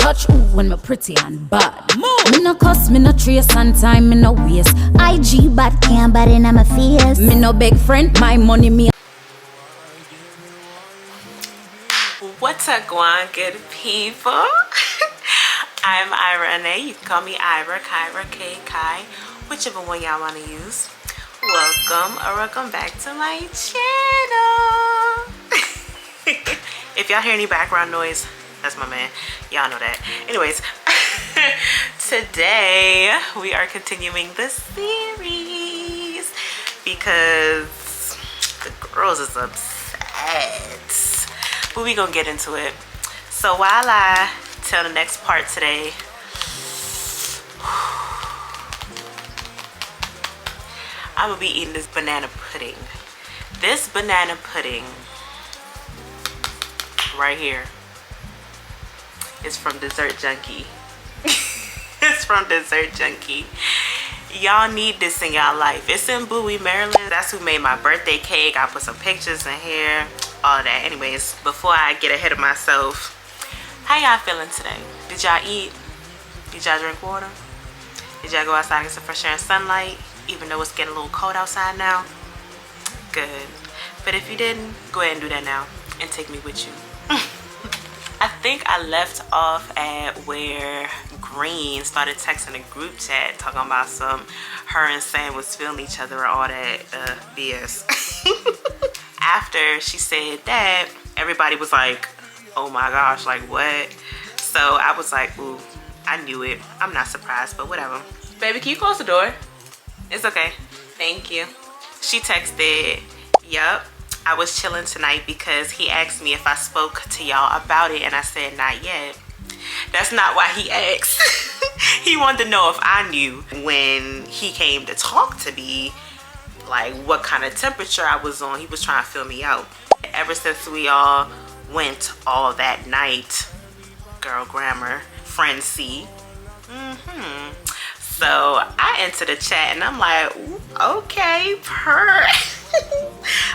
touch, ooh, when me pretty and bad. Me no cuss, me no trace and time, me no waste. IG bad can't bad in my face. Me no big friend, my money me. What's up, Guan, good people? I'm Ira Onae. You can call me Ira, Kyra, K, Kai, whichever one y'all want to use. Welcome or welcome back to my channel. If y'all hear any background noise, that's my man. Y'all know that. Anyways, today we are continuing the series because the girls is upset. But we gonna get into it. So while I tell the next part today, I'm gonna be eating this banana pudding. This banana pudding right here is from Dessert Junkie. It's from Dessert Junkie. Y'all need this in y'all life. It's in Bowie, Maryland. That's who made my birthday cake. I put some pictures in here, all that. Anyways, before I get ahead of myself, how y'all feeling today? Did y'all eat? Did y'all drink water? Did y'all go outside and get some fresh air and sunlight? Even though it's getting a little cold outside now? Good. But if you didn't, go ahead and do that now and take me with you. I think I left off at where Green started texting a group chat talking about her and Sam was feeling each other or all that BS. After she said that, everybody was like, oh my gosh, like what? So I was like, ooh, I knew it. I'm not surprised, but whatever. Baby, can you close the door? It's okay. Thank you. She texted, yup, I was chilling tonight because he asked me if I spoke to y'all about it and I said not yet. That's not why he asked. He wanted to know if I knew when he came to talk to me, like what kind of temperature I was on. He was trying to feel me out. Ever since we all went all that night, girl grammar, friend C. So I entered the chat and I'm like, okay, purr.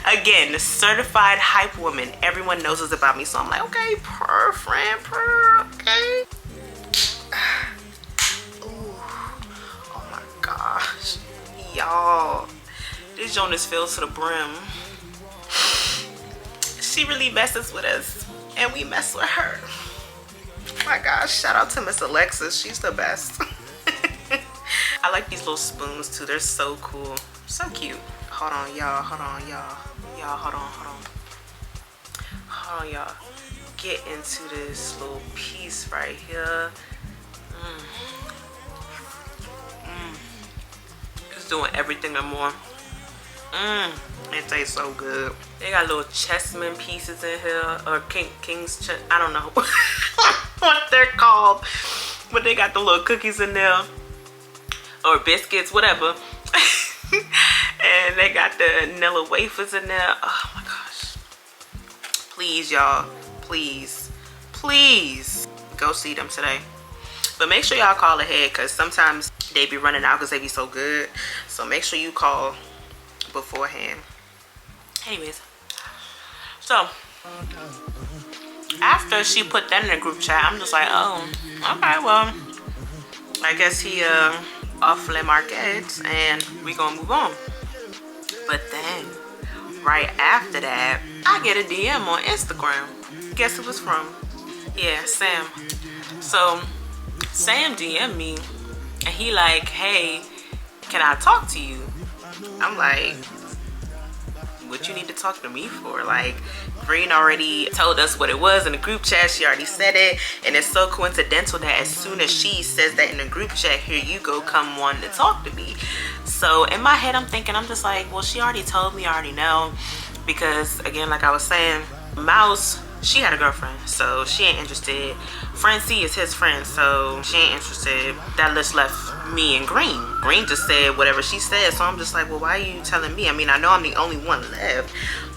Again, the certified hype woman. Everyone knows this about me. So I'm like, okay, purr, friend, purr, okay. Ooh, oh my gosh. Y'all, this joint is filled to the brim. She really messes with us and we mess with her. Oh my gosh, shout out to Miss Alexis. She's the best. I like these little spoons too. They're so cool. So cute. Hold on, y'all. Hold on, y'all. Y'all, hold on. Hold on, y'all. Get into this little piece right here. It's doing everything and more. It tastes so good. They got little chessmen pieces in here, or king's chess. I don't know what they're called, but they got the little cookies in there, or biscuits, whatever. And they got the vanilla wafers in there. Oh my gosh. Please, y'all, please go see them today. But make sure y'all call ahead because sometimes they be running out because they be so good. So make sure you call beforehand. Anyways, so after she put that in the group chat, I'm just like, oh, okay, well, I guess he off Le Marquez and we gonna move on. But then right after that, I get a DM on Instagram. Guess who it was from? Yeah, Sam. So Sam DM'd me and he like, hey, can I talk to you? I'm like, what you need to talk to me for? Like, Green already told us what it was in the group chat. She already said it, and it's so coincidental that as soon as she says that in the group chat, here you go, come wanting to talk to me. So in my head, I'm thinking, I'm just like, well, she already told me, I already know, because again, like I was saying, Mouse, she had a girlfriend, so she ain't interested. Friend C is his friend, so she ain't interested. That list left me and Green. Green just said whatever she said, so I'm just like, well, why are you telling me? I mean, I know I'm the only one left,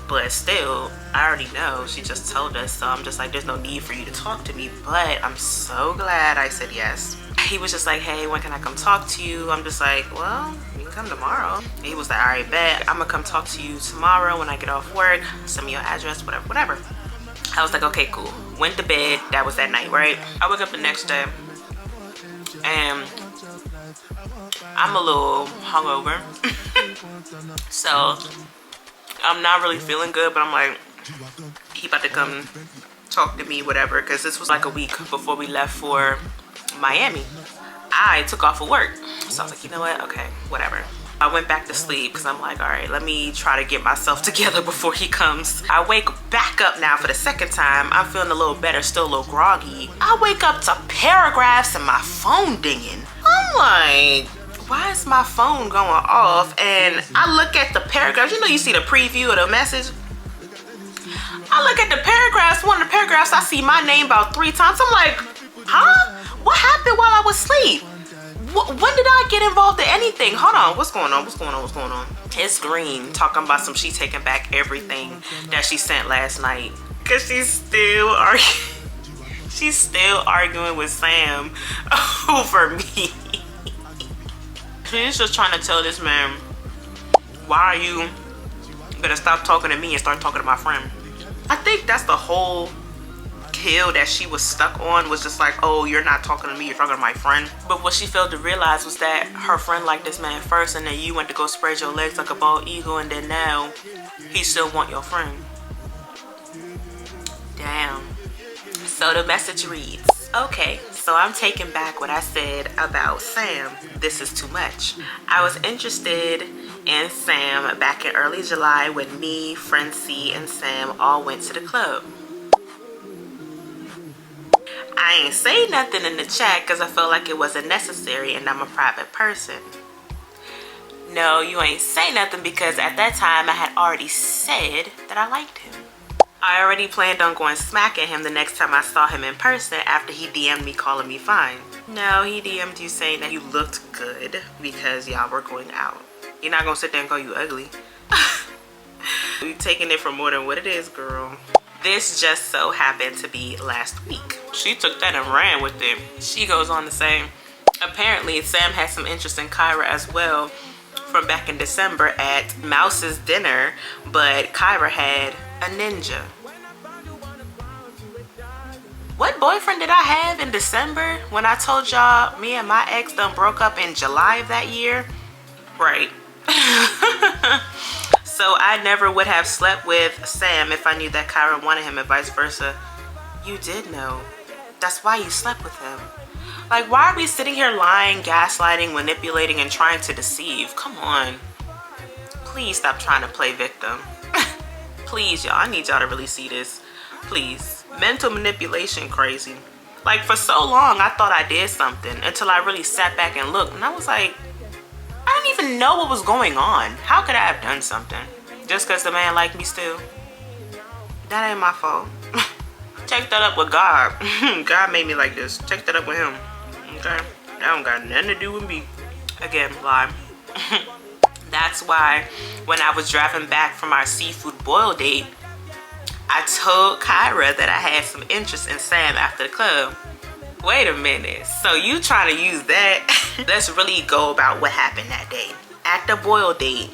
but still, I already know. She just told us, so I'm just like, there's no need for you to talk to me, but I'm so glad I said yes. He was just like, hey, when can I come talk to you? I'm just like, well, you can come tomorrow. And he was like, all right, bet. I'm gonna come talk to you tomorrow when I get off work. Send me your address, whatever. I was like, okay, cool. went to bed. That was that night, right? I woke up the next day and I'm a little hungover. So I'm not really feeling good, but I'm like, he about to come talk to me, whatever, because this was like a week before we left for Miami. I took off of work, so I was like, you know what, okay, whatever. I went back to sleep because I'm like, all right, let me try to get myself together before he comes. I wake back up now for the second time. I'm feeling a little better, still a little groggy. I wake up to paragraphs and my phone dinging. I'm like, why is my phone going off? And I look at the paragraphs. You know, you see the preview of the message. I look at the paragraphs. One of the paragraphs, I see my name about 3 times. I'm like, huh? What happened while I was asleep? When did I get involved in anything? Hold on, what's going on? What's going on? What's going on? It's Green talking about some she taking back everything that she sent last night. Cause she's still arguing with Sam over me. She's just trying to tell this man, why are you gonna stop talking to me and start talking to my friend? I think that's the whole kill that she was stuck on, was just like, oh, you're not talking to me, you're talking to my friend. But what she failed to realize was that her friend liked this man first, and then you went to go spread your legs like a bald eagle, and then now he still want your friend. Damn. So the message reads, okay, so I'm taking back what I said about Sam. This is too much. I was interested in Sam back in early July when me, friend C, and Sam all went to the club. I ain't say nothing in the chat because I felt like it wasn't necessary and I'm a private person. No, you ain't say nothing because at that time I had already said that I liked him. I already planned on going smacking him the next time I saw him in person after he DM'd me calling me fine. No, he DM'd you saying that you looked good because y'all were going out. You're not gonna sit there and call you ugly. You taking it for more than what it is, girl. This just so happened to be last week. She took that and ran with it. She goes on to say, apparently Sam had some interest in Kyra as well from back in December at Mouse's dinner, but Kyra had a ninja. What boyfriend did I have in December when I told y'all me and my ex done broke up in July of that year? Right. So I never would have slept with Sam if I knew that Kyra wanted him and vice versa. You did know. That's why you slept with him. Like, why are we sitting here lying, gaslighting, manipulating, and trying to deceive? Come on. Please stop trying to play victim. Please, y'all. I need y'all to really see this. Please. Mental manipulation crazy. Like, for so long, I thought I did something until I really sat back and looked. And I was like, I didn't even know what was going on. How could I have done something? Just because the man liked me still? That ain't my fault. Take that up with God. God made me like this. Take that up with him. Okay? That don't got nothing to do with me. Again, lie. That's why when I was driving back from our seafood boil date, I told Kyra that I had some interest in Sam after the club. Wait a minute. So you trying to use that? Let's really go about what happened that day. At the boil date,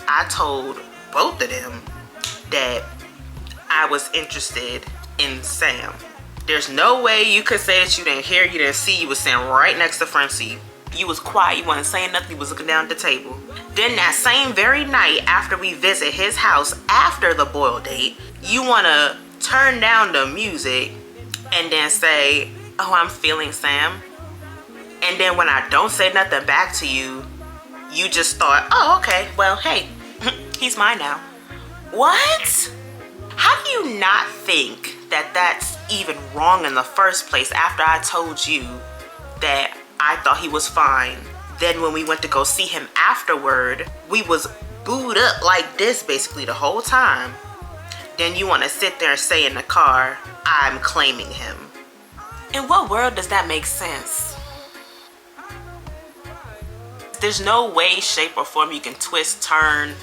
I told both of them that I was interested in Sam. There's no way you could say that you didn't hear, you didn't see. You was sitting right next to front seat. You was quiet, you wasn't saying nothing, you was looking down at the table. Then that same very night after we visit his house after the boil date, you wanna turn down the music and then say, oh, I'm feeling Sam. And then when I don't say nothing back to you, you just thought, oh, okay, well, hey, he's mine now. What? How do you not think that that's even wrong in the first place after I told you that I thought he was fine? Then when we went to go see him afterward, we was booed up like this basically the whole time. Then you want to sit there and say in the car, I'm claiming him. In what world does that make sense? There's no way, shape, or form you can twist, turn,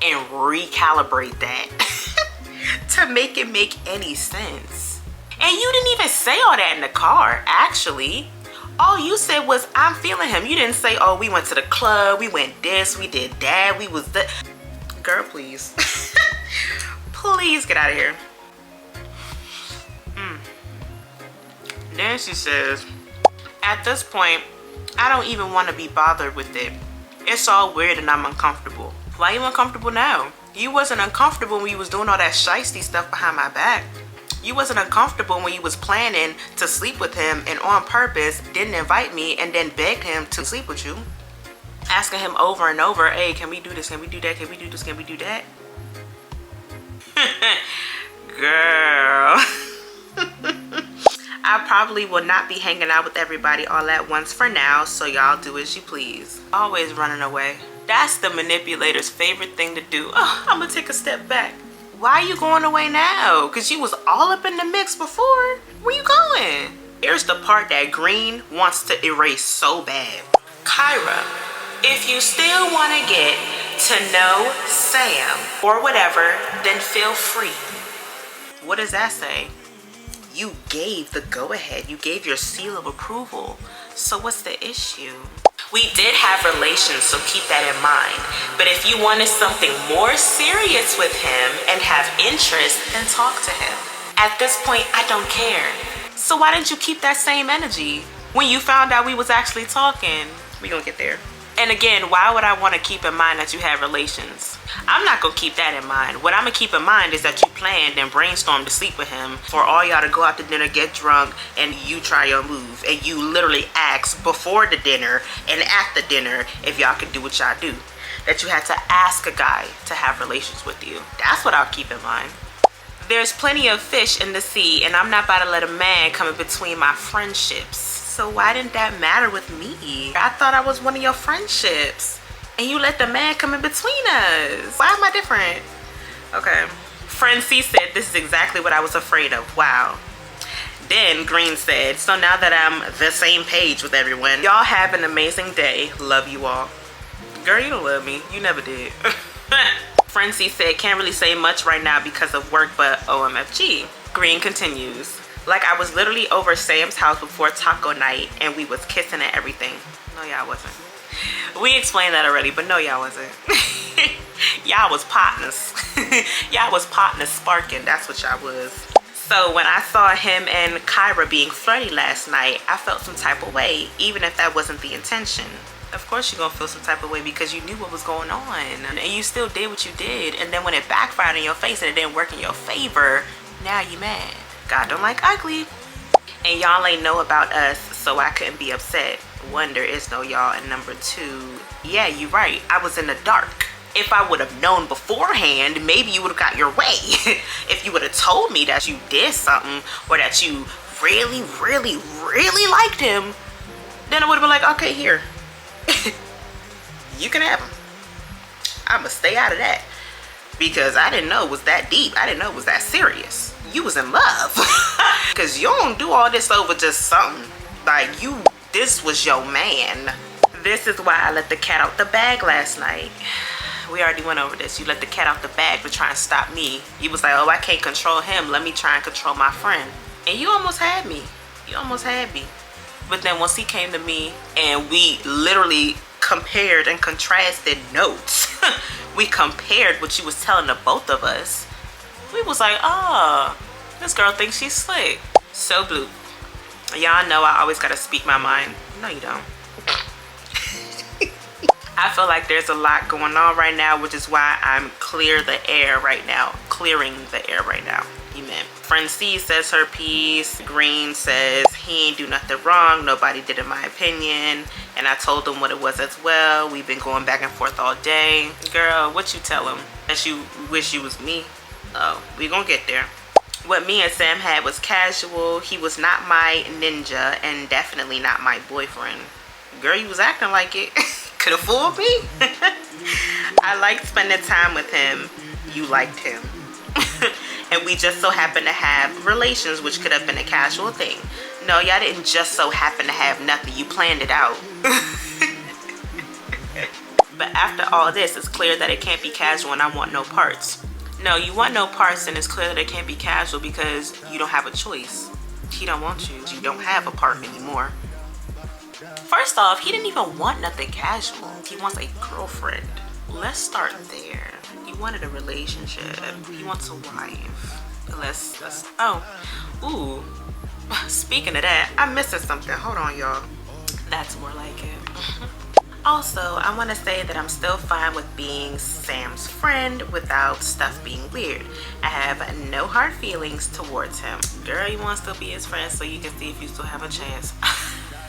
and recalibrate that to make it make any sense. And you didn't even say all that in the car, actually. All you said was, I'm feeling him. You didn't say, oh, we went to the club, we went this, we did that, we was the... Girl, please. Please get out of here. Then she says, at this point, I don't even want to be bothered with it. It's all weird and I'm uncomfortable. Why you uncomfortable now? You wasn't uncomfortable when you was doing all that shiesty stuff behind my back. You wasn't uncomfortable when you was planning to sleep with him and on purpose didn't invite me and then begged him to sleep with you. Asking him over and over, hey, can we do this? Can we do that? Can we do this? Can we do that? Girl. I probably will not be hanging out with everybody all at once for now, so y'all do as you please. Always running away. That's the manipulator's favorite thing to do. Oh, I'm gonna take a step back. Why are you going away now? Because you was all up in the mix before. Where you going? Here's the part that Green wants to erase so bad. Kyra, if you still want to get to know Sam or whatever, then feel free. What does that say? You gave the go-ahead. You gave your seal of approval. So what's the issue? We did have relations, so keep that in mind. But if you wanted something more serious with him and have interest, then talk to him. At this point, I don't care. So why didn't you keep that same energy when you found out we was actually talking? We gonna get there. And again, why would I want to keep in mind that you had relations? I'm not gonna keep that in mind. What I'm gonna keep in mind is that you planned and brainstormed to sleep with him for all y'all to go out to dinner, get drunk, and you try your move. And you literally asked before the dinner and at the dinner if y'all could do what y'all do. That you had to ask a guy to have relations with you. That's what I'll keep in mind. There's plenty of fish in the sea, and I'm not about to let a man come in between my friendships. So why didn't that matter with me? I thought I was one of your friendships. And you let the man come in between us. Why am I different? Okay. Friend C said, this is exactly what I was afraid of. Wow. Then Green said, so now that I'm the same page with everyone, y'all have an amazing day. Love you all. Girl, you don't love me. You never did. Friend C said, can't really say much right now because of work, but OMFG. Green continues. Like I was literally over Sam's house before taco night and we was kissing and everything. No, y'all wasn't. We explained that already, but no, y'all wasn't. Y'all was partners. Y'all was partners sparking. That's what y'all was. So when I saw him and Kyra being flirty last night, I felt some type of way, even if that wasn't the intention. Of course you're gonna feel some type of way because you knew what was going on. And you still did what you did. And then when it backfired in your face and it didn't work in your favor, now you mad. God don't like ugly. And y'all ain't know about us, so I couldn't be upset. One, there is no y'all, and number two, yeah, you're right. I was in the dark. If I would have known beforehand, maybe you would have got your way. If you would have told me that you did something or that you really, really, really liked him, then I would have been like, okay, here. You can have him. I'm gonna stay out of that because I didn't know it was that deep. I didn't know it was that serious. You was in love. Because you don't do all this over just something. Like this was your man. This is why I let the cat out the bag last night. We already went over this. You let the cat out the bag to try and stop me. You was like, oh, I can't control him. Let me try and control my friend. And you almost had me. You almost had me. But then once he came to me and we literally compared and contrasted notes. We compared what you was telling the both of us. We was like, oh, this girl thinks she's slick. So blue. Y'all know I always gotta speak my mind. No, you don't. I feel like there's a lot going on right now, which is why I'm clearing the air right now. Amen. Friend C says her piece. Green says he ain't do nothing wrong. Nobody did in my opinion. And I told him what it was as well. We've been going back and forth all day. Girl, what you tell him? That you wish you was me? Oh, we gonna get there. What me and Sam had was casual. He was not my ninja and definitely not my boyfriend. Girl, you was acting like it. Could have fooled me. I liked spending time with him. You liked him. And we just so happened to have relations, which could have been a casual thing. No, y'all didn't just so happen to have nothing. You planned it out. But after all this, it's clear that it can't be casual and I want no parts. No, you want no parts and it's clear that it can't be casual because you don't have a choice. He don't want you. You don't have a part anymore. First off, he didn't even want nothing casual. He wants a girlfriend. Let's start there. He wanted a relationship. He wants a wife. Let's oh. Ooh. Speaking of that, I'm missing something. Hold on, y'all. That's more like it. Also, I want to say that I'm still fine with being Sam's friend without stuff being weird. I have no hard feelings towards him. Girl, you want to still be his friend so you can see if you still have a chance.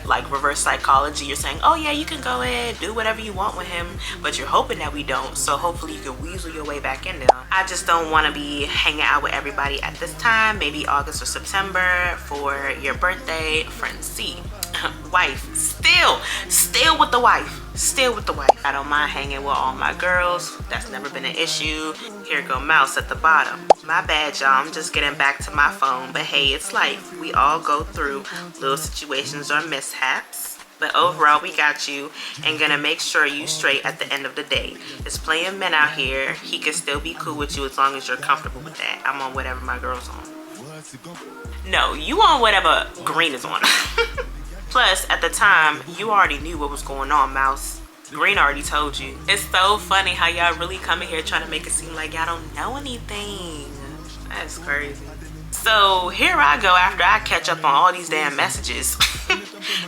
Like reverse psychology, you're saying, oh yeah, you can go ahead, do whatever you want with him, but you're hoping that we don't, so hopefully you can weasel your way back in there. I just don't want to be hanging out with everybody at this time, maybe August or September for your birthday. Friend C. Wife, still with the wife. Still with the wife. I don't mind hanging with all my girls. That's never been an issue. Here go Mouse at the bottom. My bad, y'all. I'm just getting back to my phone. But hey, it's life. We all go through little situations or mishaps. But overall, we got you and gonna make sure you straight at the end of the day. There's plenty of men out here. He can still be cool with you as long as you're comfortable with that. I'm on whatever my girl's on. No, you on whatever Green is on. Plus, at the time, you already knew what was going on, Mouse. Green already told you. It's so funny how y'all really come in here trying to make it seem like y'all don't know anything. That's crazy. So here I go after I catch up on all these damn messages.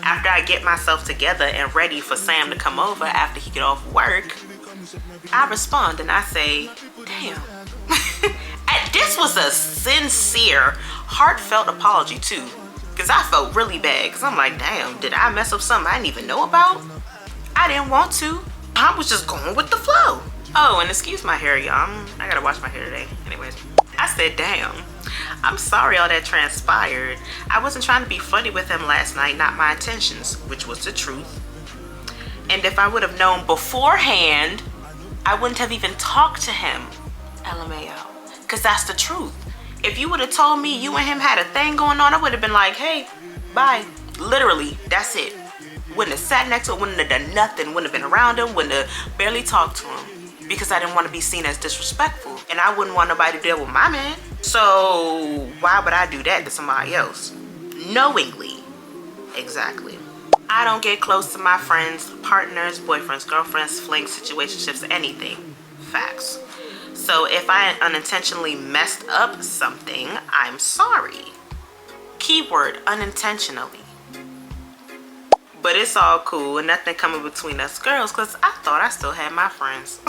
After I get myself together and ready for Sam to come over after he get off work, I respond and I say, damn. And this was a sincere, heartfelt apology too. Because I felt really bad. Because I'm like, damn, did I mess up something I didn't even know about? I didn't want to. I was just going with the flow. Oh, and excuse my hair, y'all. I gotta wash my hair today. Anyways, I said, damn. I'm sorry all that transpired. I wasn't trying to be funny with him last night. Not my intentions, which was the truth. And if I would have known beforehand, I wouldn't have even talked to him. LMAO. Because that's the truth. If you would have told me you and him had a thing going on, I would have been like, hey, bye. Literally, that's it. Wouldn't have sat next to him, wouldn't have done nothing, wouldn't have been around him, wouldn't have barely talked to him. Because I didn't want to be seen as disrespectful. And I wouldn't want nobody to deal with my man. So why would I do that to somebody else? Knowingly. Exactly. I don't get close to my friends, partners, boyfriends, girlfriends, flings, situationships, anything. Facts. So if I unintentionally messed up something, I'm sorry. Keyword, unintentionally. But it's all cool and nothing coming between us girls because I thought I still had my friends.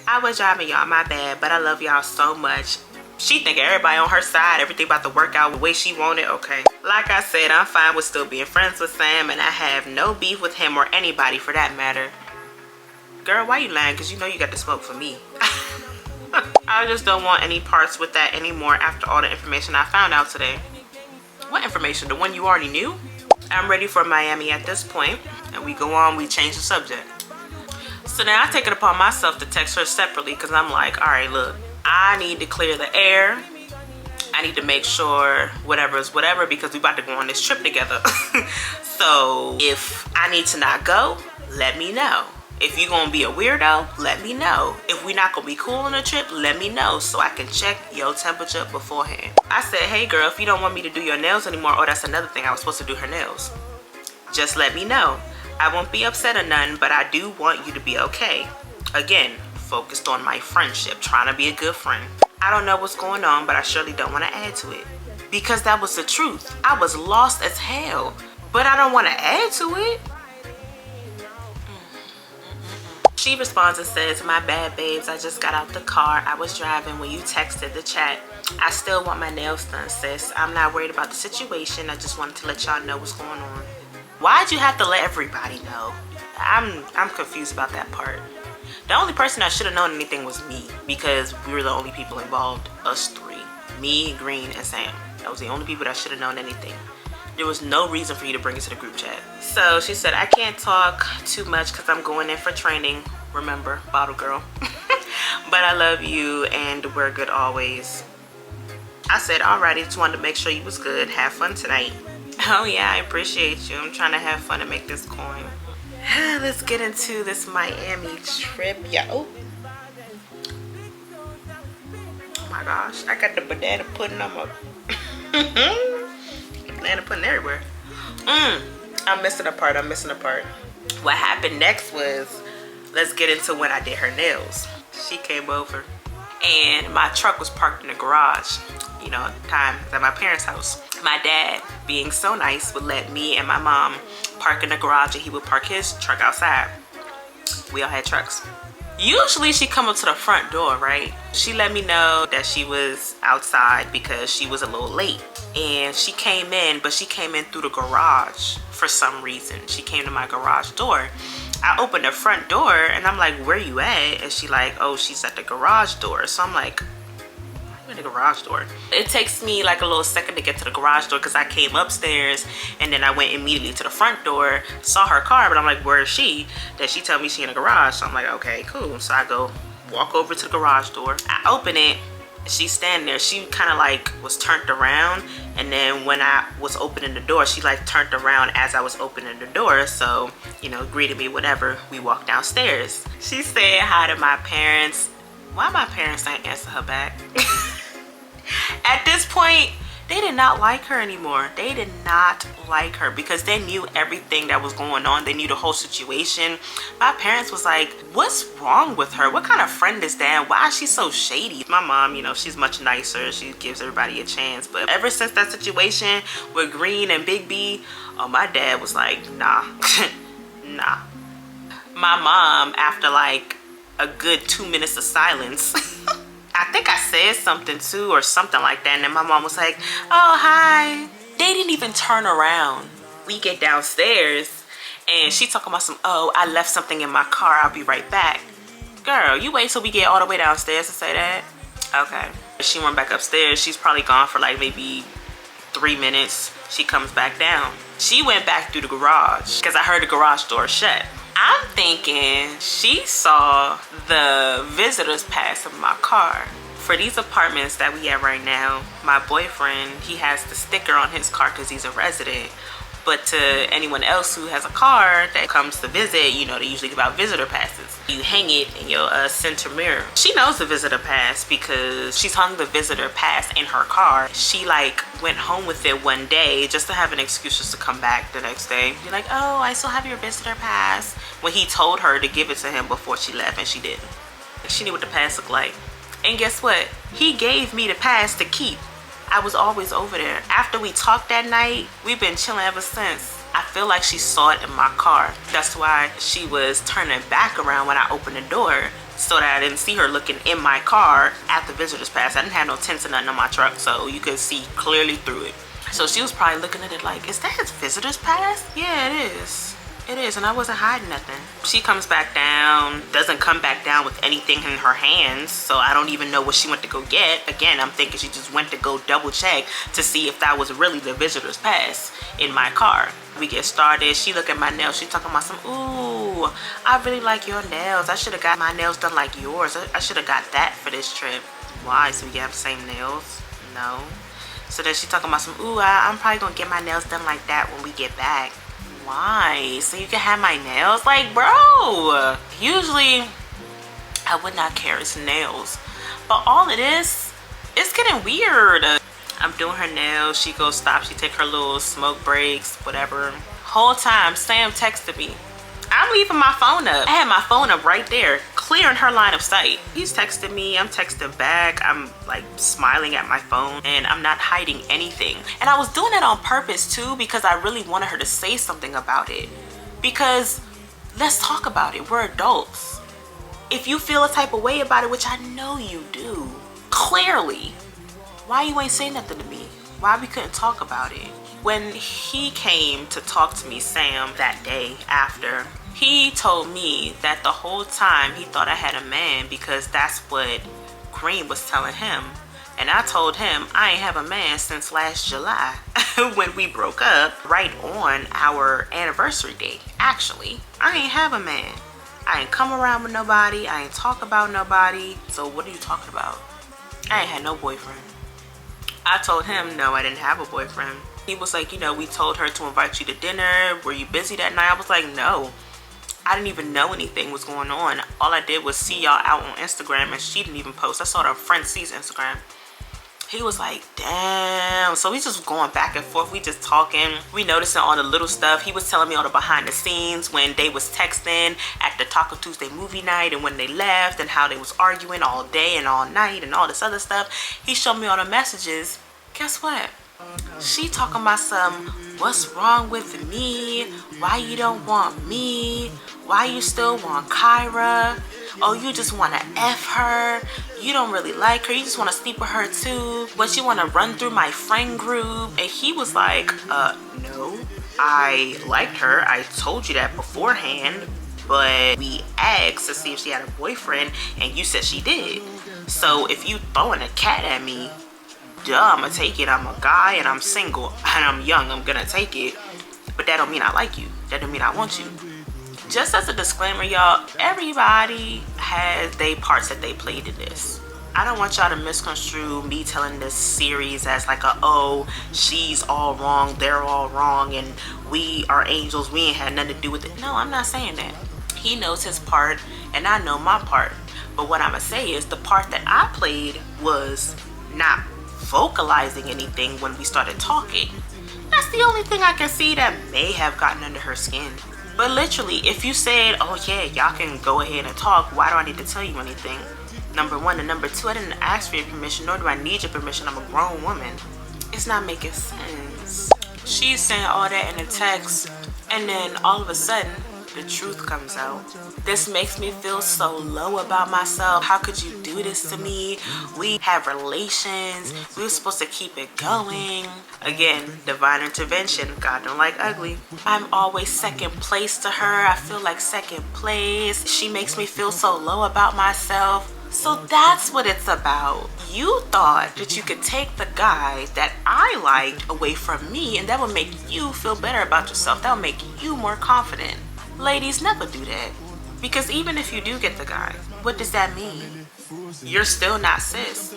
I was driving y'all, my bad, but I love y'all so much. She think everybody on her side, everything about to work out the way she wanted, okay. Like I said, I'm fine with still being friends with Sam and I have no beef with him or anybody for that matter. Girl, why you lying? Because you know you got the smoke for me. I just don't want any parts with that anymore after all the information I found out today. What information? The one you already knew? I'm ready for Miami at this point, and we go on, we change the subject. So now I take it upon myself to text her separately because I'm like, all right, look, I need to clear the air. I need to make sure whatever is whatever because we about to go on this trip together. So if I need to not go, let me know. If you're gonna be a weirdo, let me know. If we're not gonna be cool on the trip, let me know so I can check your temperature beforehand. I said, hey girl, if you don't want me to do your nails anymore, oh, that's another thing, I was supposed to do her nails. Just let me know. I won't be upset or none, but I do want you to be okay. Again, focused on my friendship, trying to be a good friend. I don't know what's going on, but I surely don't want to add to it. Because that was the truth. I was lost as hell, but I don't want to add to it. She responds and says, my bad babes, I just got out the car. I was driving when you texted the chat. I still want my nails done, sis. I'm not worried about the situation. I just wanted to let y'all know what's going on. Why'd you have to let everybody know? I'm confused about that part. The only person that should have known anything was me because we were the only people involved, us three. Me, Green, and Sam. That was the only people that should have known anything. There was no reason for you to bring it to the group chat. So she said, I can't talk too much because I'm going in for training. Remember, bottle girl. But I love you and we're good always. I said, alrighty, just wanted to make sure you was good. Have fun tonight. Oh yeah, I appreciate you. I'm trying to have fun and make this coin. Let's get into this Miami trip, yo. Oh my gosh, I got the banana pudding on my... banana pudding everywhere. I'm missing a part. What happened next was, let's get into when I did her nails. She came over. and my truck was parked in the garage. You know, at the time at my parents' house. My dad, being so nice, would let me and my mom park in the garage, and he would park his truck outside. We all had trucks. Usually she come up to the front door, right? She let me know that she was outside because she was a little late. And she came in, but she came in through the garage for some reason. She came to my garage door. I opened the front door and I'm like, where you at? And she like, oh, she's at the garage door. So I'm like, I'm in the garage door. It takes me like a little second to get to the garage door because I came upstairs and then I went immediately to the front door, saw her car, but I'm like, where is she? Then she tell me she in the garage. So I'm like, okay, cool. So I go walk over to the garage door. I open it. She's standing there. She kind of like was turned around, and then when I was opening the door, she like turned around as I was opening the door. So, you know, greeted me, whatever. We walked downstairs. She said hi to my parents. Why my parents ain't answer her back? At this point, they did not like her anymore. They did not like her because they knew everything that was going on. They knew the whole situation. My parents was like, what's wrong with her? What kind of friend is that? Why is she so shady? My mom, you know, she's much nicer. She gives everybody a chance. But ever since that situation with Green and Big B, oh, my dad was like, nah, nah. My mom, after like a good 2 minutes of silence, I think I said something too or something like that, and then my mom was like, oh, hi. They didn't even turn around. We get downstairs and she talking about some, oh, I left something in my car, I'll be right back. Girl, you wait till we get all the way downstairs to say that? Okay. She went back upstairs. She's probably gone for like maybe 3 minutes. She comes back down. She went back through the garage because I heard the garage door shut. I'm thinking she saw the visitors pass in my car. For these apartments that we have right now, my boyfriend, he has the sticker on his car because he's a resident. But to anyone else who has a car that comes to visit, you know, they usually give out visitor passes. You hang it in your center mirror. She knows the visitor pass because she's hung the visitor pass in her car. She like went home with it one day just to have an excuse just to come back the next day. You're like, oh, I still have your visitor pass. When he told her to give it to him before she left, and she didn't. She knew what the pass looked like. And guess what? He gave me the pass to keep. I was always over there. After we talked that night, we've been chilling ever since. I feel like she saw it in my car. That's why she was turning back around when I opened the door so that I didn't see her looking in my car at the visitor's pass. I didn't have no tints or nothing on my truck, so you could see clearly through it. So she was probably looking at it like, is that his visitor's pass? Yeah, it is. It is, and I wasn't hiding nothing. She comes back down, doesn't come back down with anything in her hands, so I don't even know what she went to go get. Again, I'm thinking she just went to go double check to see if that was really the visitor's pass in my car. We get started. She look at my nails. She talking about some, ooh, I really like your nails. I should have got my nails done like yours. I should have got that for this trip. Why? So we have the same nails? No. So then she talking about some, ooh, I'm probably gonna get my nails done like that when we get back. Why? So you can have my nails? Like, bro, usually I would not care, it's nails, but all it is, it's getting weird. I'm doing her nails. She goes stop. She take her little smoke breaks, whatever. Whole time Sam texted me. I'm leaving my phone up. I had my phone up right there, clearing her line of sight. He's texting me, I'm texting back. I'm like smiling at my phone, and I'm not hiding anything. And I was doing that on purpose too, because I really wanted her to say something about it. Because let's talk about it. We're adults. If you feel a type of way about it, which I know you do, clearly, why you ain't say nothing to me? Why we couldn't talk about it? When he came to talk to me, Sam, that day after, he told me that the whole time he thought I had a man because that's what Green was telling him. And I told him I ain't have a man since last July when we broke up, right on our anniversary date. Actually, I ain't have a man. I ain't come around with nobody. I ain't talk about nobody. So what are you talking about? I ain't had no boyfriend. I told him no, I didn't have a boyfriend. He was like, you know, we told her to invite you to dinner. Were you busy that night? I was like, no. I didn't even know anything was going on. All I did was see y'all out on Instagram, and she didn't even post. I saw it on friend C's Instagram. He was like, damn. So we just going back and forth. We just talking. We noticing all the little stuff. He was telling me all the behind the scenes when they was texting at the Taco Tuesday movie night and when they left and how they was arguing all day and all night and all this other stuff. He showed me all the messages. Guess what? She talking about some, what's wrong with me? Why you don't want me? Why you still want Kyra? Oh, you just want to F her. You don't really like her. You just want to sleep with her too. But you want to run through my friend group. And he was like, no. I liked her. I told you that beforehand. But we asked to see if she had a boyfriend. And you said she did. So if you throwing a cat at me, duh, I'm going to take it. I'm a guy and I'm single. And I'm young. I'm going to take it. But that don't mean I like you. That don't mean I want you. Just as a disclaimer, y'all, everybody has their parts that they played in this. I don't want y'all to misconstrue me telling this series as like a, oh, she's all wrong, they're all wrong, and we are angels, we ain't had nothing to do with it. No, I'm not saying that. He knows his part, and I know my part. But what I'm gonna say is the part that I played was not vocalizing anything when we started talking. That's the only thing I can see that may have gotten under her skin. But literally, if you said, oh yeah, y'all can go ahead and talk, why do I need to tell you anything? Number one. And number two, I didn't ask for your permission, nor do I need your permission. I'm a grown woman. It's not making sense. She's saying all that in a text, and then all of a sudden, the truth comes out. This makes me feel so low about myself. How could you do this to me? We have relations. We were supposed to keep it going. Again, divine intervention. God don't like ugly. I'm always second place to her. I feel like second place. She makes me feel so low about myself. So that's what it's about. You thought that you could take the guy that I liked away from me, and that would make you feel better about yourself. That would make you more confident. Ladies, never do that. Because even if you do get the guy, what does that mean? You're still not sis.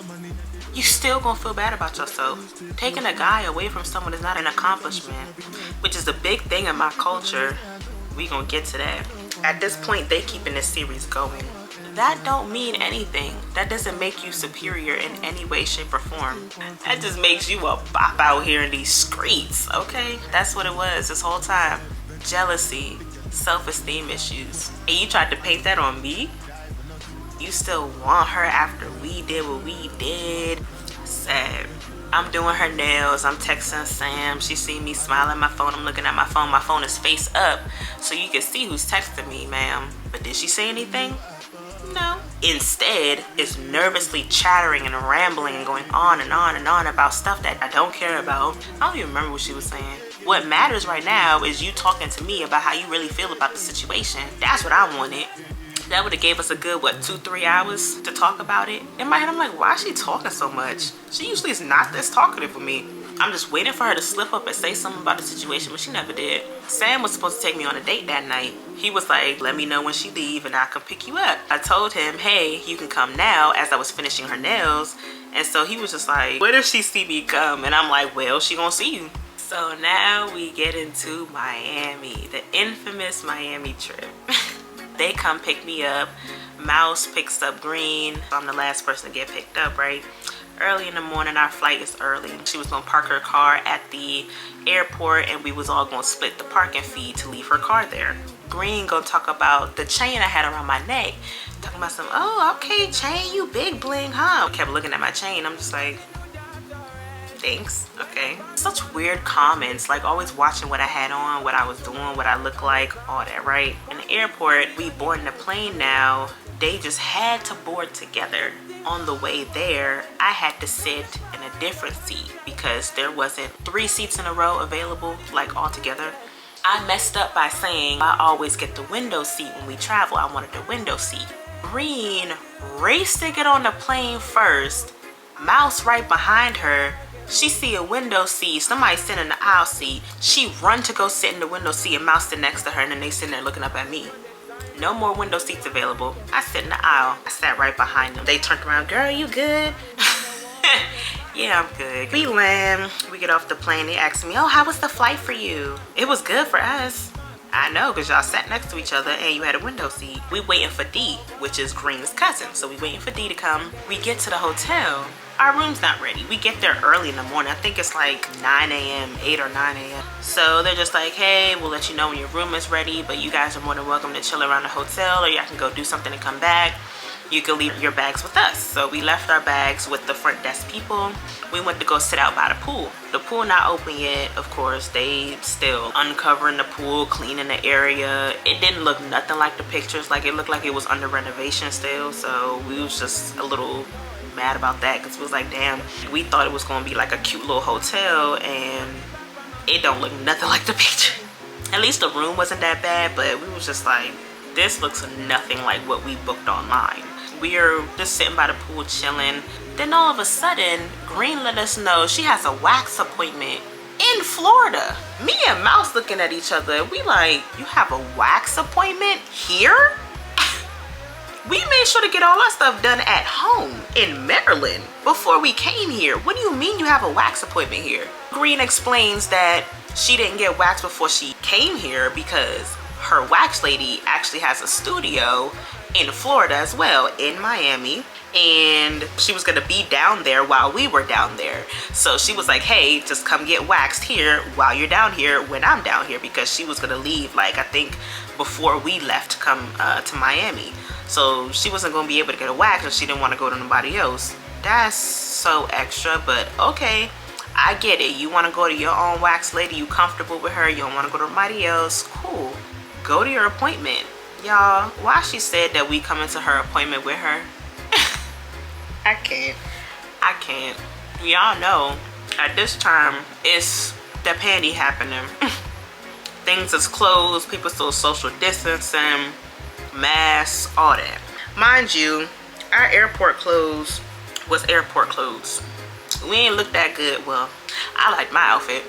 You still gonna feel bad about yourself. Taking a guy away from someone is not an accomplishment, which is a big thing in my culture. We gonna get to that. At this point, they keeping this series going. That don't mean anything. That doesn't make you superior in any way, shape, or form. That just makes you a bop out here in these streets, okay? That's what it was this whole time. Jealousy. Self-esteem issues. And you tried to paint that on me? You still want her after we did what we did? Sad. I'm doing her nails. I'm texting Sam. She see me smiling at my phone. I'm looking at my phone. My phone is face up so you can see who's texting me, ma'am. But did she say anything? No. Instead, is nervously chattering and rambling and going on and on and on about stuff that I don't care about. I don't even remember what she was saying. What matters right now is you talking to me about how you really feel about the situation. That's what I wanted. That would have gave us a good, what, 2-3 hours to talk about it. In my head, I'm like, why is she talking so much? She usually is not this talkative with me. I'm just waiting for her to slip up and say something about the situation, but she never did. Sam was supposed to take me on a date that night. He was like, let me know when she leave and I can pick you up. I told him, hey, you can come now, as I was finishing her nails. And so he was just like, what if she see me come? And I'm like, well, she gonna see you. So now we get into Miami, the infamous Miami trip. They come pick me up. Mouse picks up Green. I'm the last person to get picked up, right? Early in the morning, our flight is early. She was gonna park her car at the airport and we was all gonna split the parking fee to leave her car there. Green gonna talk about the chain I had around my neck. Talking about some, oh, okay, chain, you big bling, huh? I kept looking at my chain. I'm just like, thanks, okay. Such weird comments, like always watching what I had on, what I was doing, what I looked like, all that, right? In the airport, we boarding the plane now. They just had to board together. On the way there, I had to sit in a different seat because there wasn't 3 seats in a row available, like all together. I messed up by saying I always get the window seat when we travel. I wanted the window seat. Green raced to get on the plane first. Mouse right behind her. She see a window seat, somebody sitting in the aisle seat. She run to go sit in the window seat and Mouse sit next to her, and then they sitting there looking up at me. No more window seats available. I sit in the aisle. I sat right behind them. They turned around, girl, you good? Yeah, I'm good. We land, we get off the plane. They asked me, oh, how was the flight for you? It was good for us. I know, because y'all sat next to each other and you had a window seat. We waiting for D, which is Green's cousin. So we waiting for D to come. We get to the hotel our room's not ready. We get there early in the morning. I think it's like 9 a.m., 8 or 9 a.m. So they're just like, hey, we'll let you know when your room is ready, but you guys are more than welcome to chill around the hotel, or y'all can go do something and come back. You can leave your bags with us. So we left our bags with the front desk people. We went to go sit out by the pool. The pool not open yet, of course. They still uncovering the pool, cleaning the area. It didn't look nothing like the pictures. Like, it looked like it was under renovation still. So we was just a little mad about that, because it was like, damn, we thought it was gonna be like a cute little hotel, and it don't look nothing like the picture. At least the room wasn't that bad, but we was just like, this looks nothing like what we booked online. We're just sitting by the pool chilling. Then all of a sudden, Green let us know she has a wax appointment in Florida. Me and Mouse looking at each other. We like, you have a wax appointment here? We made sure to get all our stuff done at home in Maryland before we came here. What do you mean you have a wax appointment here? Green explains that she didn't get waxed before she came here because her wax lady actually has a studio in Florida as well, in Miami, and she was gonna be down there while we were down there. So she was like, hey, just come get waxed here while you're down here when I'm down here, because she was gonna leave, like, I think before we left to come to Miami. So she wasn't gonna be able to get a wax, and she didn't want to go to nobody else. That's so extra, but okay, I get it. You want to go to your own wax lady, you comfortable with her, you don't want to go to nobody else, cool, go to your appointment. Y'all, why she said that we come into her appointment with her? I can't. Y'all know at this time it's the panty happening. Things is closed, people still social distancing, masks, all that. Mind you, our airport clothes was airport clothes. We ain't look that good. Well, I like my outfit.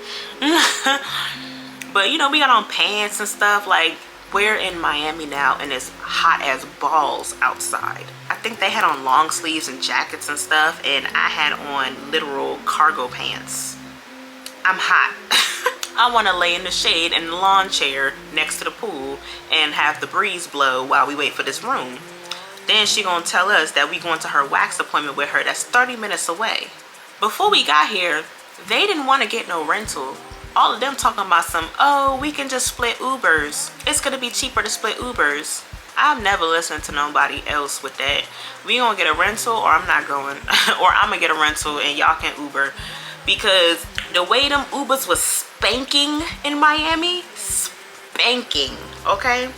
But you know, we got on pants and stuff. Like, we're in Miami now and it's hot as balls outside. I think they had on long sleeves and jackets and stuff, and I had on literal cargo pants. I'm hot. I want to lay in the shade in the lawn chair next to the pool and have the breeze blow while we wait for this room. Then she gonna tell us that we going to her wax appointment with her that's 30 minutes away. Before we got here, they didn't want to get no rental. All of them talking about some, oh, we can just split Ubers. It's gonna be cheaper to split Ubers. I've never listened to nobody else with that. We gonna get a rental, or I'm not going. Or I'm gonna get a rental and y'all can Uber. Because the way them Ubers was spanking in Miami, spanking, okay?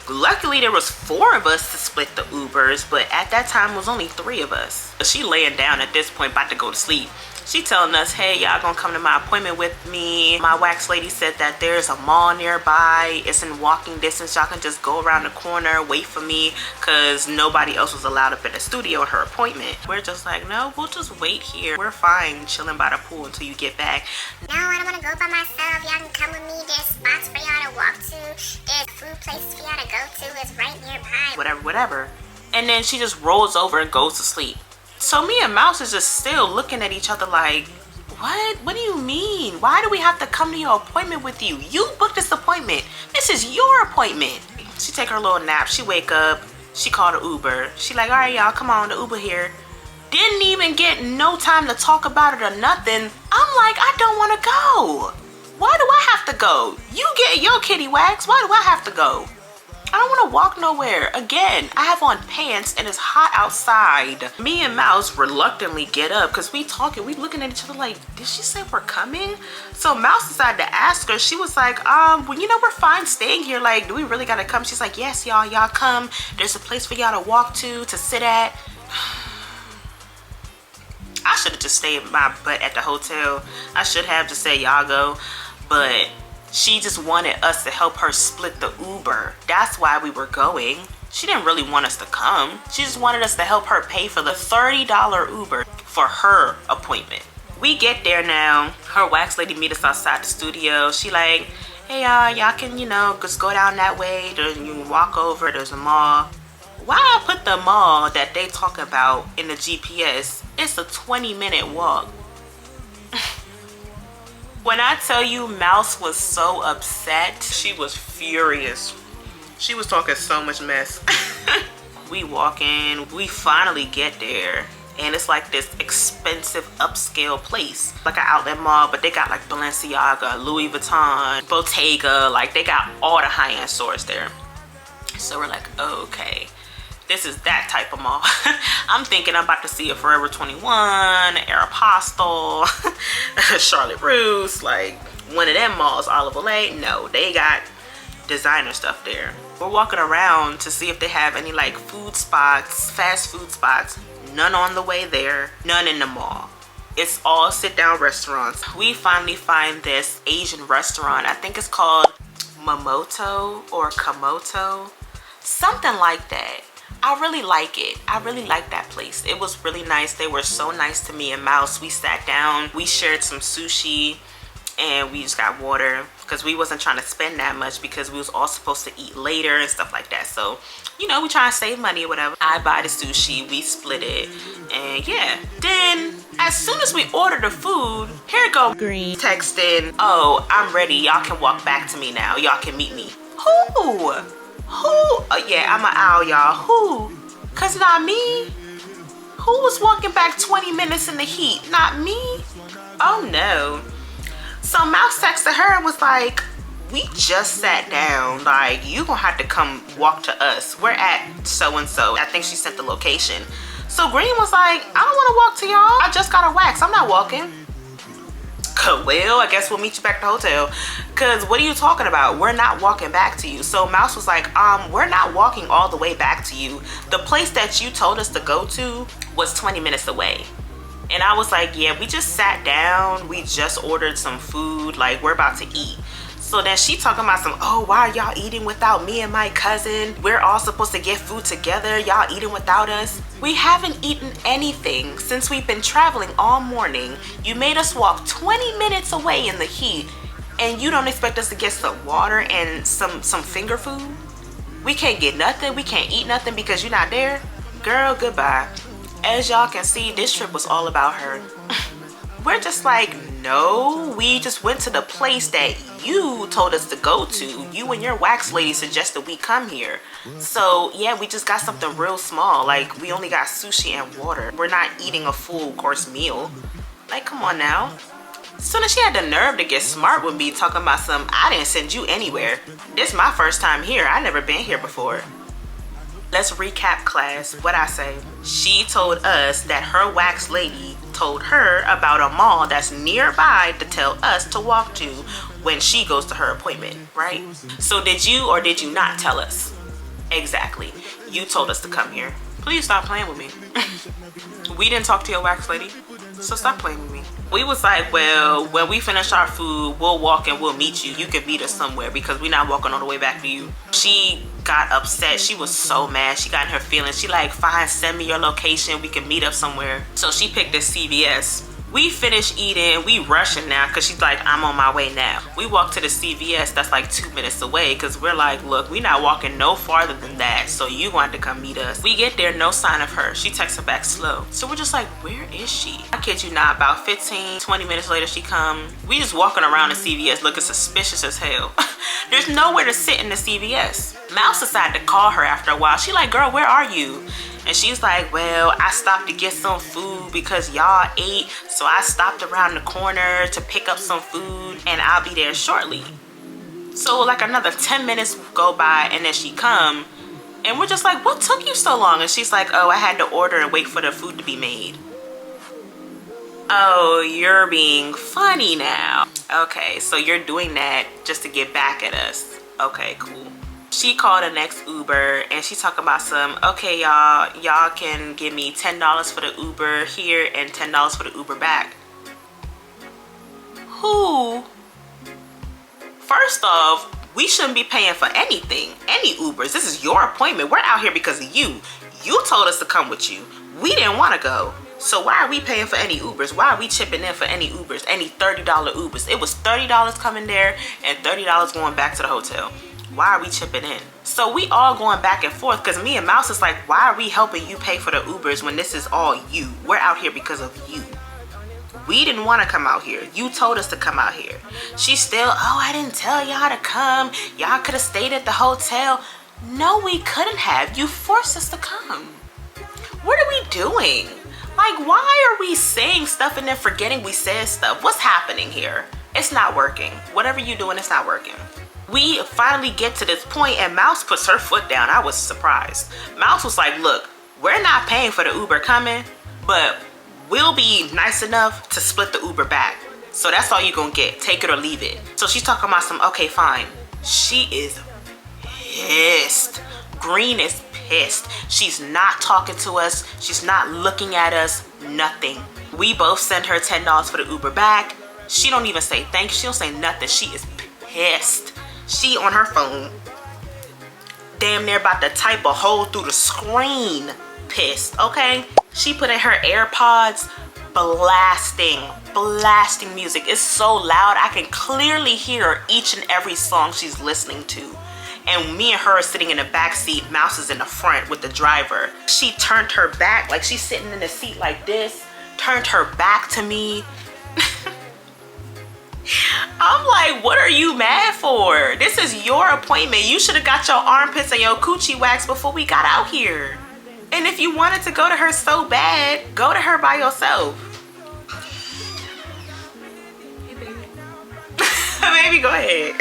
Luckily there was 4 of us to split the Ubers, but at that time it was only 3 of us. She laying down at this point, about to go to sleep. She telling us, hey, y'all gonna come to my appointment with me. My wax lady said that there's a mall nearby. It's in walking distance. Y'all can just go around the corner, wait for me, because nobody else was allowed up in the studio at her appointment. We're just like, no, we'll just wait here. We're fine chilling by the pool until you get back. No, I don't want to go by myself. Y'all can come with me. There's spots for y'all to walk to. There's food places for y'all to go to. It's right nearby. Whatever. And then she just rolls over and goes to sleep. So me and Mouse is just still looking at each other like, what? What do you mean? Why do we have to come to your appointment with you? You booked this appointment. This is your appointment. She take her little nap. She wake up. She called an Uber. She like, all right, y'all, come on, the Uber here. Didn't even get no time to talk about it or nothing. I'm like, I don't want to go. Why do I have to go? You get your kitty wax. Why do I have to go? I don't want to walk nowhere. Again, I have on pants and it's hot outside. Me and Mouse reluctantly get up because we talking, we looking at each other like, did she say we're coming? So Mouse decided to ask her. She was like, well, you know, we're fine staying here. Like, do we really gotta come? She's like, yes, y'all come. There's a place for y'all to walk to sit at. I should have just stayed my butt at the hotel. I should have just said y'all go, but she just wanted us to help her split the Uber. That's why we were going. She didn't really want us to come. She just wanted us to help her pay for the $30 Uber for her appointment. We get there now. Her wax lady meet us outside the studio. She like, hey y'all can, you know, just go down that way. You can walk over, there's a mall. Why I put the mall that they talk about in the GPS? It's a 20-minute walk. When I tell you Mouse was so upset, she was furious. She was talking so much mess. We walk in, we finally get there, and it's like this expensive upscale place, like an outlet mall, but they got like Balenciaga, Louis Vuitton, Bottega, like they got all the high-end stores there. So we're like, okay, this is that type of mall. I'm thinking I'm about to see a Forever 21, Aeropostale, Charlotte Russe, like one of them malls, Olive Olay. No, they got designer stuff there. We're walking around to see if they have any like food spots, fast food spots. None on the way there, none in the mall. It's all sit down restaurants. We finally find this Asian restaurant. I think it's called Momoto or Komoto, something like that. I really like it. I really like that place. It was really nice. They were so nice to me and Mouse. We sat down, we shared some sushi, and we just got water because we wasn't trying to spend that much because we was all supposed to eat later and stuff like that. So, you know, we trying to save money or whatever. I buy the sushi, we split it, and yeah. Then as soon as we order the food, here go Green texting, oh, I'm ready. Y'all can walk back to me now. Y'all can meet me. Who? Yeah, I'm an owl, y'all. Who? Cause not me. Who was walking back 20 minutes in the heat? Not me. Oh no. So Mouse texted her and was like, we just sat down, like you gonna have to come walk to us. We're at so-and-so. I think she sent the location. So Green was like, I don't want to walk to y'all. I just got a wax. I'm not walking. Well, I guess we'll meet you back at the hotel. Cause what are you talking about? We're not walking back to you. So Mouse was like, we're not walking all the way back to you. The place that you told us to go to was 20 minutes away. And I was like, yeah, we just sat down. We just ordered some food. Like, we're about to eat. So then she talking about some, oh, why are y'all eating without me and my cousin? We're all supposed to get food together. Y'all eating without us? We haven't eaten anything since we've been traveling all morning. You made us walk 20 minutes away in the heat, and you don't expect us to get some water and some finger food? We can't get nothing. We can't eat nothing because you're not there? Girl, goodbye. As y'all can see, this trip was all about her. We're just like, no, we just went to the place that you told us to go to. You and your wax lady suggested we come here. So yeah, we just got something real small. Like, we only got sushi and water. We're not eating a full course meal. Like, come on now. So then she had the nerve to get smart with me, talking about some, I didn't send you anywhere. This is my first time here. I never been here before. Let's recap, class. What I say? She told us that her wax lady told her about a mall that's nearby to tell us to walk to when she goes to her appointment, right? So did you or did you not tell us? Exactly. You told us to come here. Please stop playing with me. We didn't talk to your wax lady, so stop playing with me. We was like, well, when we finish our food, we'll walk and we'll meet you. You can meet us somewhere because we're not walking all the way back to you. She got upset. She was so mad. She got in her feelings. She like, fine, send me your location. We can meet up somewhere. So she picked this CVS. We finished eating. We rushing now because she's like, I'm on my way now. We walked to the CVS that's like 2 minutes away because we're like, look, we're not walking no farther than that. So you want to come meet us. We get there, no sign of her. She texts her back slow. So we're just like, where is she? I kid you not, about 15, 20 minutes later she come. We just walking around the CVS looking suspicious as hell. There's nowhere to sit in the CVS. Mouse decided to call her after a while. She like, girl, where are you? And she's like, well, I stopped to get some food because y'all ate. So I stopped around the corner to pick up some food and I'll be there shortly. So like another 10 minutes go by and then she come and we're just like, what took you so long? And she's like, oh, I had to order and wait for the food to be made. Oh, you're being funny now. Okay, so you're doing that just to get back at us. Okay, cool. She called the next Uber and she talking about some, okay, y'all can give me $10 for the Uber here and $10 for the Uber back. Who? First off, we shouldn't be paying for anything, any Ubers. This is your appointment. We're out here because of you. You told us to come with you. We didn't want to go. So why are we paying for any Ubers? Why are we chipping in for any Ubers, any $30 Ubers? It was $30 coming there and $30 going back to the hotel. Why are we chipping in? So we all going back and forth because me and Mouse is like, why are we helping you pay for the Ubers when this is all you? We're out here because of you. We didn't want to come out here. You told us to come out here. She's still, oh, I didn't tell y'all to come. Y'all could have stayed at the hotel. No, we couldn't have. You forced us to come. What are we doing? Like, why are we saying stuff and then forgetting we said stuff? What's happening here? It's not working. Whatever you're doing, it's not working. We finally get to this point and Mouse puts her foot down. I was surprised. Mouse was like, look, we're not paying for the Uber coming, but we'll be nice enough to split the Uber back. So that's all you're gonna get. Take it or leave it. So she's talking about some, okay, fine. She is pissed. Green is pissed. She's not talking to us. She's not looking at us. Nothing. We both send her $10 for the Uber back. She don't even say thanks. She don't say nothing. She is pissed. She on her phone, damn near about to type a hole through the screen. Pissed, okay? She put in her AirPods, blasting music. It's so loud, I can clearly hear each and every song she's listening to. And me and her are sitting in the back seat. Mouse is in the front with the driver. She turned her back, like she's sitting in the seat like this, turned her back to me. I'm like, what are you mad for? This is your appointment. You should have got your armpits and your coochie waxed before we got out here. And if you wanted to go to her so bad, go to her by yourself. Hey, baby. Baby, go ahead.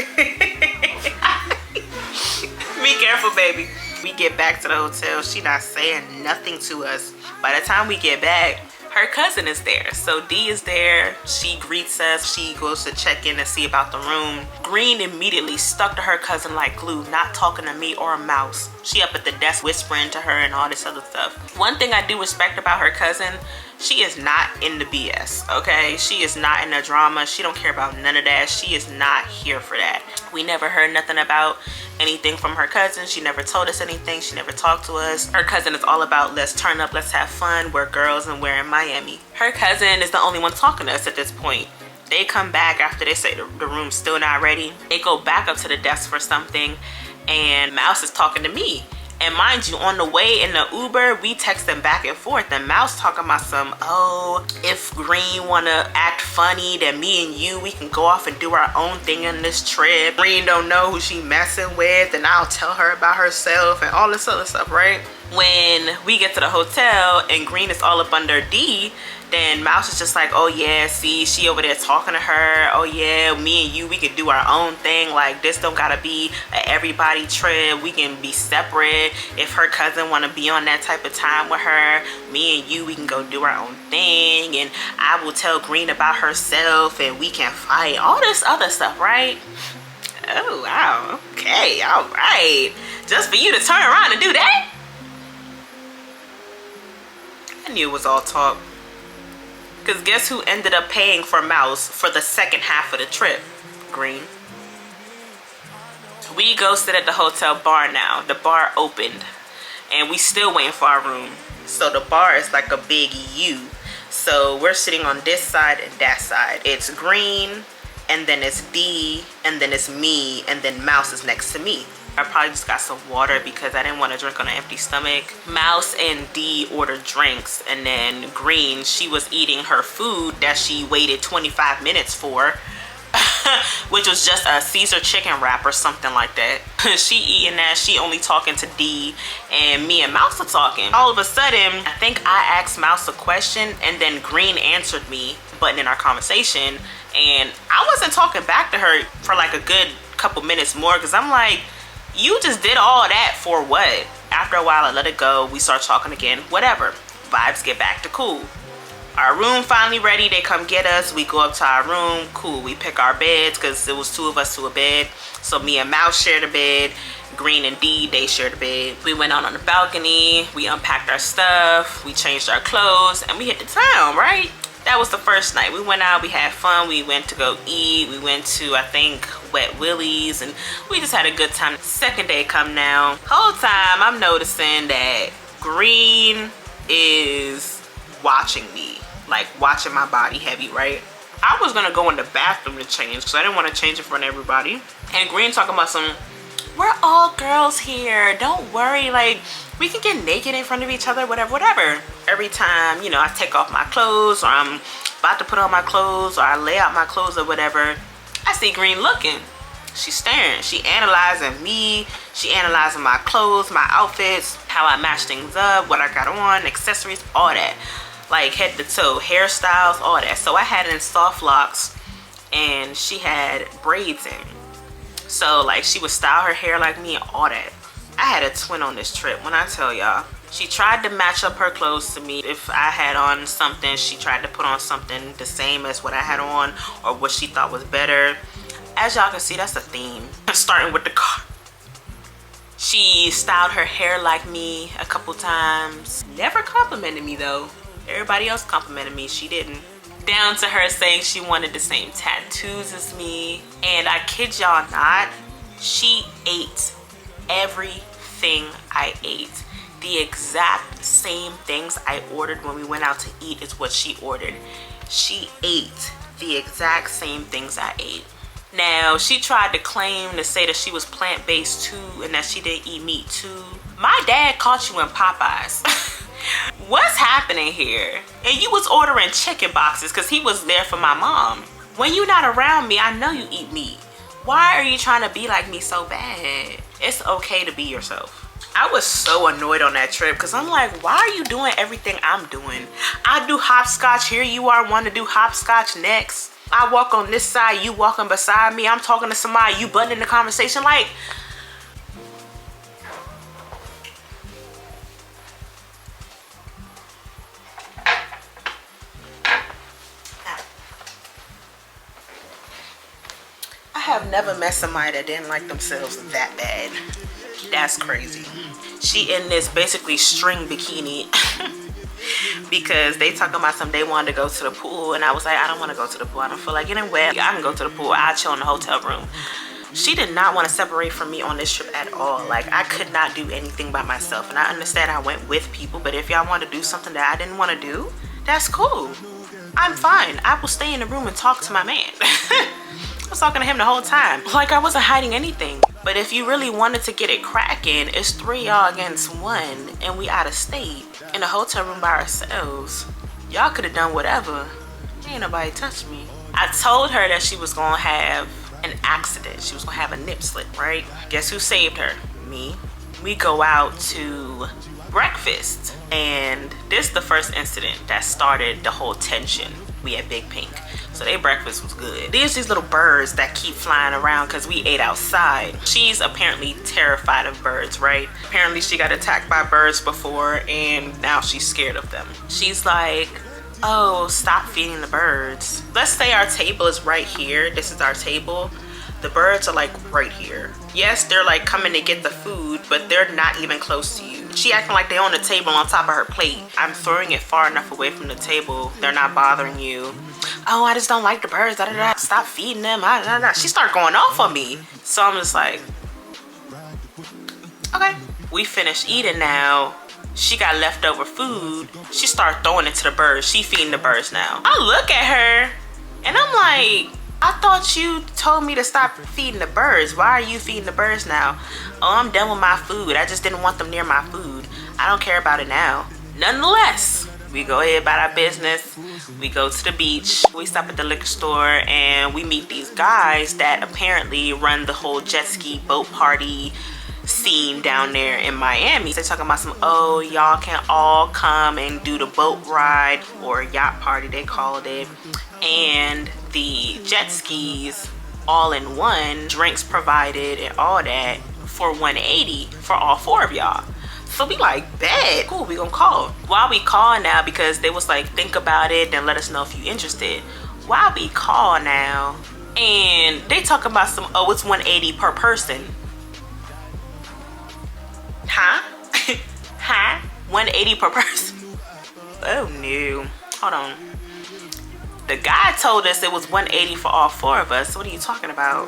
Be careful, baby. We get back to the hotel. She not saying nothing to us. By the time we get back, her cousin is there. So D is there. She greets us. She goes to check in and see about the room. Green immediately stuck to her cousin like glue, not talking to me or Mouse. She up at the desk whispering to her and all this other stuff. One thing I do respect about her cousin, she is not in the BS, okay? She is not in the drama. She don't care about none of that. She is not here for that. We never heard nothing about anything from her cousin. She never told us anything. She never talked to us. Her cousin is all about let's turn up, let's have fun, we're girls and we're in Miami. Her cousin is the only one talking to us at this point. They come back after they say the room's still not ready. They go back up to the desk for something and Mouse is talking to me. And mind you, on the way in the Uber, we text them back and forth. And Mouse talking about some, oh, if Green wanna act funny, then me and you, we can go off and do our own thing on this trip. Green don't know who she messing with, and I'll tell her about herself and all this other stuff, right? When we get to the hotel and Green is all up under D, then Mouse is just like, oh yeah, see, she over there talking to her. Oh yeah, me and you, we can do our own thing. Like, this don't gotta be a everybody trip. We can be separate. If her cousin wanna be on that type of time with her, me and you, we can go do our own thing. And I will tell Green about herself and we can fight. All this other stuff, right? Oh, wow, okay, all right. Just for you to turn around and do that? I knew it was all talk. Because guess who ended up paying for Mouse for the second half of the trip? Green. We go sit at the hotel bar now. The bar opened. And we still waiting for our room. So the bar is like a big U. So we're sitting on this side and that side. It's Green, and then it's D, and then it's me, and then Mouse is next to me. I probably just got some water because I didn't want to drink on an empty stomach. Mouse and D ordered drinks, and then Green, she was eating her food that she waited 25 minutes for, which was just a Caesar chicken wrap or something like that. She eating that, she only talking to D, and me and Mouse are talking. All of a sudden, I think I asked Mouse a question, and then Green answered me, buttoning our conversation, and I wasn't talking back to her for like a good couple minutes more, because I'm like, you just did all that for what? After a while, I let it go. We start talking again. Whatever. Vibes get back to cool. Our room finally ready. They come get us. We go up to our room. Cool. We pick our beds because it was two of us to a bed. So me and Mouse shared a bed. Green and D, they shared a bed. We went out on the balcony. We unpacked our stuff. We changed our clothes. And we hit the town, right? That was the first night. We went out, we had fun, we went to go eat, we went to, I think, Wet Willie's, and we just had a good time. Second day come now. Whole time I'm noticing that Green is watching me, like watching my body heavy, right? I was gonna go in the bathroom to change because I didn't want to change in front of everybody. And Green talking about some, we're all girls here, don't worry, like, we can get naked in front of each other, whatever. Every time, you know, I take off my clothes or I'm about to put on my clothes or I lay out my clothes or whatever, I see Green looking. She's staring. She analyzing me. She analyzing my clothes, my outfits, how I match things up, what I got on, accessories, all that. like head to toe, hairstyles, all that. So I had it in soft locks and she had braids in. So like she would style her hair like me and all that. I had a twin on this trip. When I tell y'all, she tried to match up her clothes to me. If I had on something, she tried to put on something the same as what I had on or what she thought was better. As y'all can see, that's a theme. Starting with the car. She styled her hair like me a couple times. Never complimented me though. Everybody else complimented me, she didn't. Down to her saying she wanted the same tattoos as me. And I kid y'all not, she ate everything I ate. The exact same things I ordered when we went out to eat is what she ordered. She ate the exact same things I ate. Now, she tried to claim to say that she was plant-based too and that she didn't eat meat too. My dad caught you in Popeyes. What's happening here? And you was ordering chicken boxes because he was there for my mom. When you're not around me, I know you eat meat. Why are you trying to be like me so bad? It's okay to be yourself. I was so annoyed on that trip because I'm like, why are you doing everything I'm doing? I do hopscotch, here you are want to do hopscotch next. I walk on this side, you walking beside me, I'm talking to somebody, you butting in the conversation. Like, I have never met somebody that didn't like themselves that bad. That's crazy. She in this basically string bikini because they talking about something, they wanted to go to the pool and I was like, I don't want to go to the pool. I don't feel like getting wet. I can go to the pool. I'll chill in the hotel room. She did not want to separate from me on this trip at all. Like, I could not do anything by myself. And I understand I went with people, but if y'all want to do something that I didn't want to do, that's cool. I'm fine. I will stay in the room and talk to my man. I was talking to him the whole time. Like, I wasn't hiding anything. But if you really wanted to get it cracking, it's 3 y'all against 1 and we out of state in a hotel room by ourselves. Y'all could have done whatever. Ain't nobody touched me. I told her that she was gonna have an accident. She was gonna have a nip slip, right? Guess who saved her? Me. We go out to breakfast and this is the first incident that started the whole tension. We had Big Pink. So their breakfast was good. There's these little birds that keep flying around because we ate outside. She's apparently terrified of birds, right? Apparently she got attacked by birds before and now she's scared of them. She's like, oh, stop feeding the birds. Let's say our table is right here. This is our table. The birds are like right here. Yes, they're like coming to get the food, but they're not even close to you. She acting like they're on the table on top of her plate. I'm throwing it far enough away from the table. They're not bothering you. Oh, I just don't like the birds. Da, da, da. Stop feeding them. Da, da, da. She started going off on me. So I'm just like, okay. We finished eating now. She got leftover food. She started throwing it to the birds. She feeding the birds now. I look at her and I'm like, I thought you told me to stop feeding the birds. Why are you feeding the birds now? Oh, I'm done with my food. I just didn't want them near my food. I don't care about it now. Nonetheless, we go ahead about our business. We go to the beach. We stop at the liquor store and we meet these guys that apparently run the whole jet ski boat party scene down there in Miami. They're talking about some, oh, y'all can all come and do the boat ride or yacht party, they called it. And the jet skis all in one, drinks provided and all that for $180 for all 4 of y'all. So we like, bet, cool, we gonna call. While we call now, because they was like, think about it, then let us know if you interested. While we call now, and they talk about some, oh, it's $180 per person. Huh? Huh? $180 per person? Oh no, hold on. The guy told us it was $180 for all 4 of us. What are you talking about?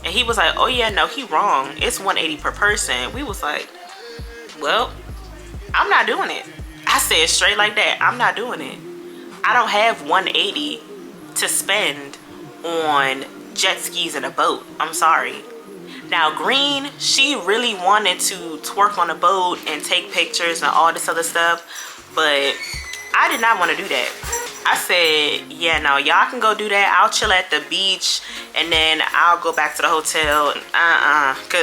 And he was like, oh yeah, no, he wrong. It's $180 per person. We was like, well, I'm not doing it. I said straight like that, I'm not doing it. I don't have $180 to spend on jet skis and a boat. I'm sorry. Now Green, she really wanted to twerk on a boat and take pictures and all this other stuff, but I did not want to do that. I said, yeah, no, y'all can go do that. I'll chill at the beach and then I'll go back to the hotel. Because